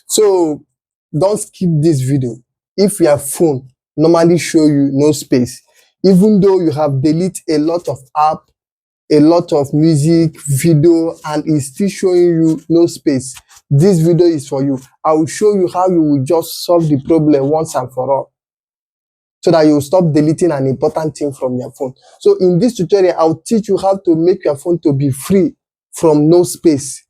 So don't skip this video. If your phone normally show you no space, even though you have deleted a lot of app, a lot of music, video, and it's still showing you no space, this video is for you. I will show you how you will just solve the problem once and for all, so that you will stop deleting an important thing from your phone. So in this tutorial, I'll teach you how to make your phone to be free from no space.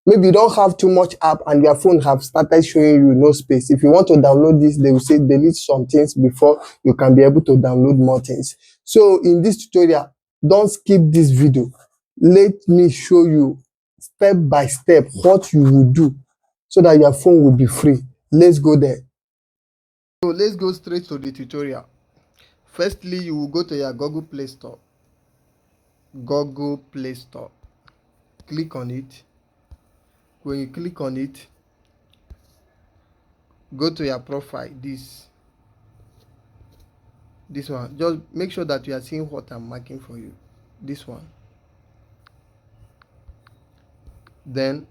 Maybe you don't have too much app and your phone have started showing you no space. If you want to download this, they will say delete some things before you can be able to download more things. So in this tutorial, don't skip this video. Let me show you step by step what you will do so that your phone will be free. Let's go there. So let's go straight to the tutorial. Firstly, you will go to your Google Play Store. Google Play Store. Click on it. When you click on it, go to your profile, this one. Just make sure that you are seeing what I'm marking for you, this one. Then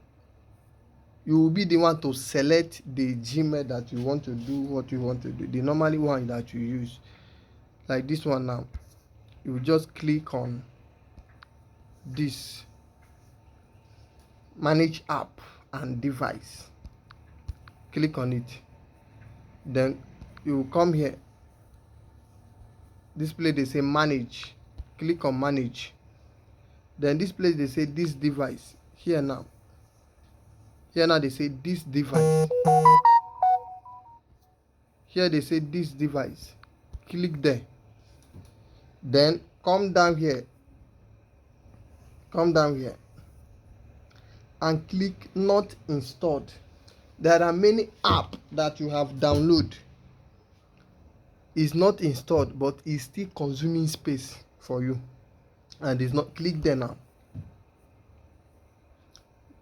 you will be the one to select the Gmail that you want to do what you want to do, the normally one that you use, like this one. Now you will just click on this manage app and device. Click on it. Then you will come here, this place they say manage. Click on manage. Then this place they say this device. Here now they say this device. Here they say this device. Click there. Then come down here and click not installed. There are many apps that you have downloaded, is not installed, but is still consuming space for you, and is not. Click there now.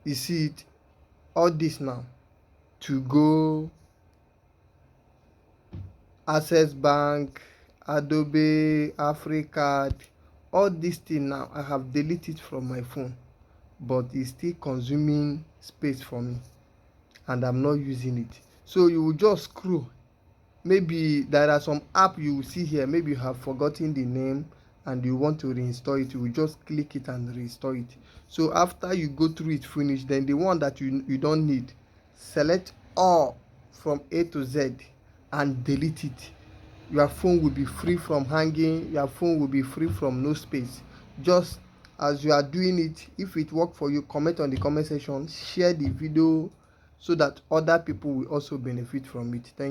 You see it, all this now, to go, Access Bank, Adobe, Africard, all these things now I have deleted from my phone, but it's still consuming space for me and I'm not using it. So you will just scroll. Maybe there are some app you will see here, maybe you have forgotten the name and you want to reinstall it. You will just click it and restore it. So after you go through it finish, then the one that you don't need, select all from A to Z and delete it. Your phone will be free from hanging. Your phone will be free from no space. Just as you are doing it, if it work for you, comment on the comment section, share the video so that other people will also benefit from it. Thank you.